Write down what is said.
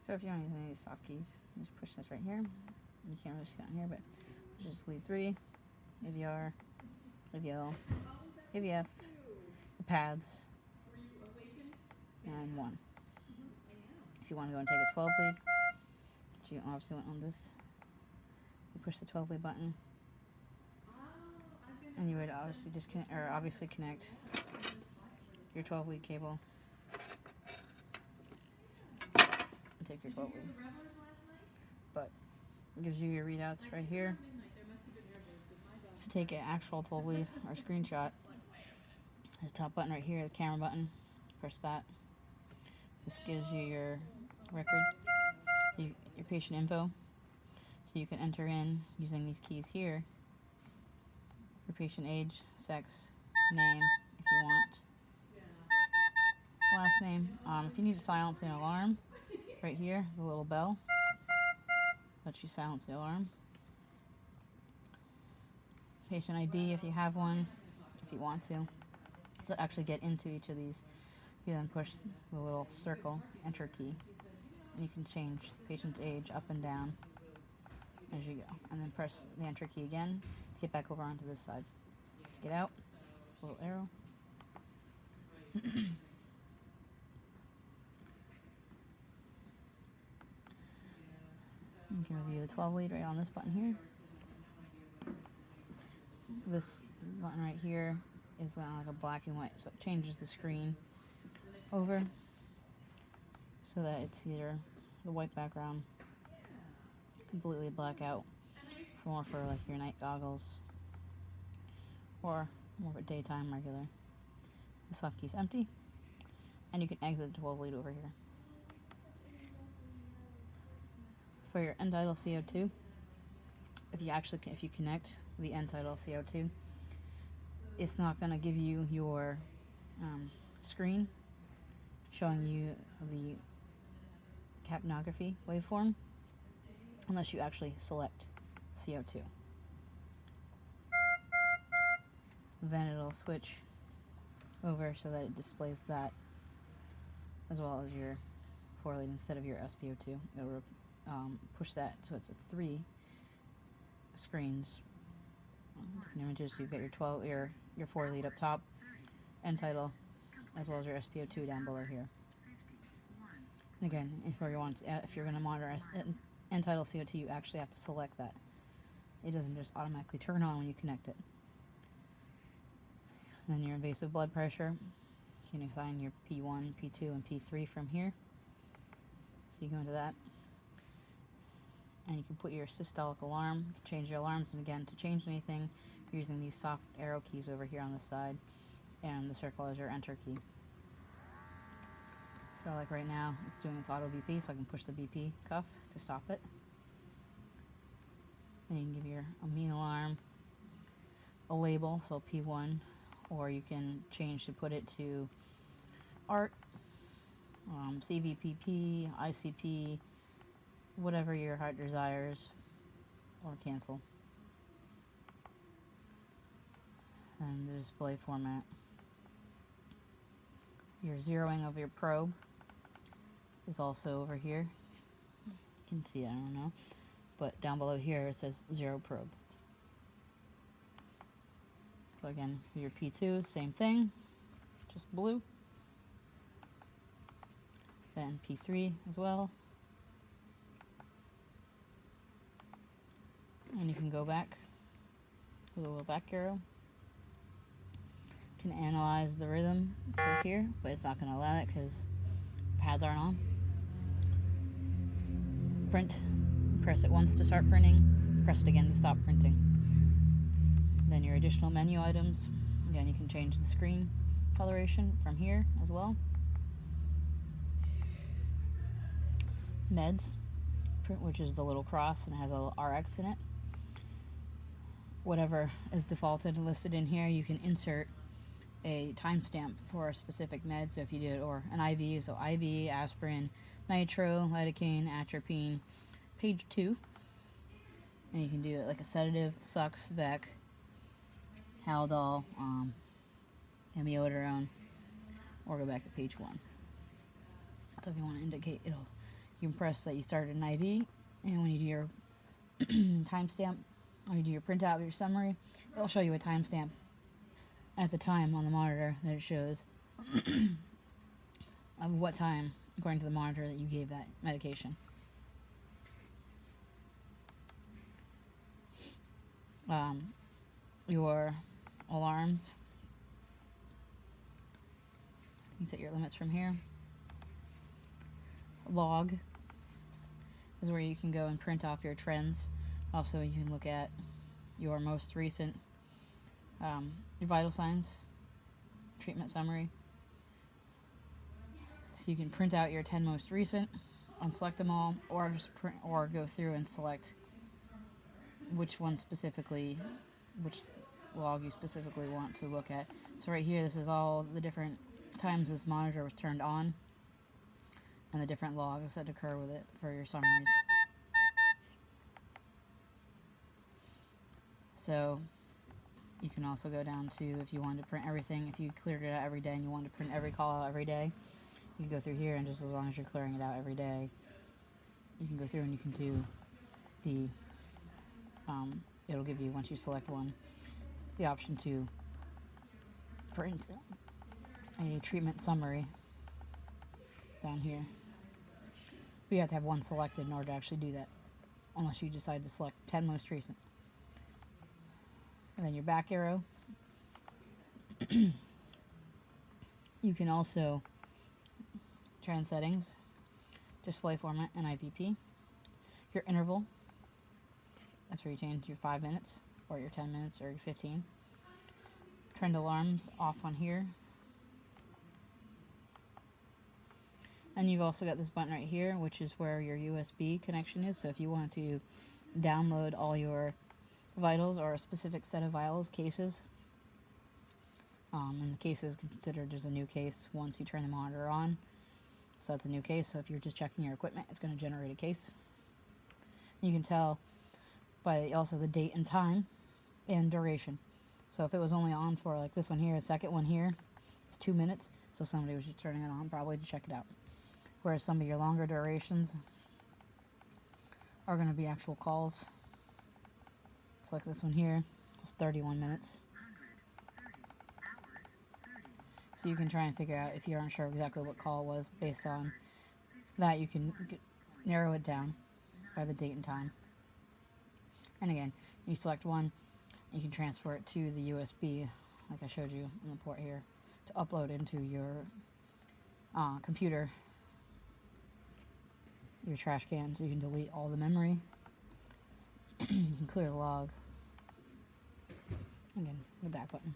So if you don't use any of these soft keys, you just push this right here. You can't really see it on here, but just lead 3, AVR, AVL, AVF, the paths, and 1. If you want to go and take a 12 lead, which you obviously went on this, you push the 12 lead button, and you would obviously obviously connect your 12 lead cable and take your 12 lead. But it gives you your readouts right here. To take an actual 12 lead or screenshot, there's the top button right here, the camera button. Press that. This gives you your record, your patient info. So you can enter in using these keys here your patient age, sex, name if you want, last name. If you need to silence an alarm, right here, the little bell lets you silence the alarm. Patient ID if you have one, if you want to. So actually get into each of these, you then push the little circle, enter key, and you can change the patient's age up and down as you go. And then press the enter key again to get back over onto this side. To get out, little arrow. You can review the 12 lead right on this button here. This button right here is like a black and white, so it changes the screen over so that it's either the white background, completely black out, more for like your night goggles, or more of a daytime regular. The soft key's empty, and you can exit the 12 lead over here. For your end idle CO2, if you connect the end idle CO2, it's not going to give you your screen showing you the capnography waveform unless you actually select CO2. Then it'll switch over so that it displays that as well as your 4 lead instead of your SpO2. It'll push that so it's 3 screens, different images. So you've got your 4 lead up top, end title, as well as your SpO2 down below here. And again, if you're going to monitor end title CO2, you actually have to select that. It doesn't just automatically turn on when you connect it. And then your invasive blood pressure, you can assign your P1, P2, and P3 from here. So you go into that. And you can put your systolic alarm, you can change your alarms, and again, to change anything, you're using these soft arrow keys over here on the side, and the circle is your enter key. So like right now, it's doing its auto BP, so I can push the BP cuff to stop it. And you can give your amine alarm a label, so P1, or you can change to put it to ART, CVPP, ICP, whatever your heart desires, or cancel. And the display format. Your zeroing of your probe is also over here. You can see it, I don't know. But down below here it says 0 probe. So again, your P2, same thing, just blue. Then P3 as well. And you can go back with a little back arrow. You can analyze the rhythm for here, but it's not going to allow it because pads aren't on. Print. Press it once to start printing. Press it again to stop printing. Then your additional menu items. Again, you can change the screen coloration from here as well. Meds, which is the little cross and it has a little RX in it. Whatever is defaulted and listed in here, you can insert a timestamp for a specific med. So if you did, or an IV, so IV, aspirin, nitro, lidocaine, atropine, page 2. And you can do it like a sedative, Sux, Vec, Haldol, amiodarone, or go back to page 1. So if you want to indicate, you you can press that you started an IV, and when you do your timestamp, when you do your printout of your summary, it'll show you a timestamp at the time on the monitor that it shows of what time, according to the monitor, that you gave that medication. Your alarms, you can set your limits from here. Log is where you can go and print off your trends. Also, you can look at your most recent your vital signs, treatment summary. So you can print out your 10 most recent, unselect them all, or just print, or go through and select which one specifically, which log you specifically want to look at. So right here, this is all the different times this monitor was turned on and the different logs that occur with it for your summaries. So you can also go down to, if you wanted to print everything, if you cleared it out every day and you wanted to print every call out every day, you can go through here, and just as long as you're clearing it out every day, you can go through and you can do the, it'll give you, once you select one, the option to print a treatment summary down here. But you have to have one selected in order to actually do that, unless you decide to select 10 most recent. And then your back arrow. You can also trend settings, display format, and IPP. Your interval, that's where you change your 5 minutes, or your 10 minutes, or your 15. Trend alarms off on here. And you've also got this button right here, which is where your USB connection is. So if you want to download all your vitals or a specific set of vitals cases, and the case is considered as a new case once you turn the monitor on. So that's a new case. So if you're just checking your equipment, it's going to generate a case. You can tell by also the date and time and duration. So if it was only on for, like this one here, the second one here, it's 2 minutes. So somebody was just turning it on probably to check it out. Whereas some of your longer durations are going to be actual calls. So like this one here, it's 31 minutes. So you can try and figure out, if you're unsure exactly what call it was, based on that you can narrow it down by the date and time. And again, you select one, you can transfer it to the USB, like I showed you in the port here, to upload into your computer, your trash can, so you can delete all the memory. You can clear the log. Again, the back button.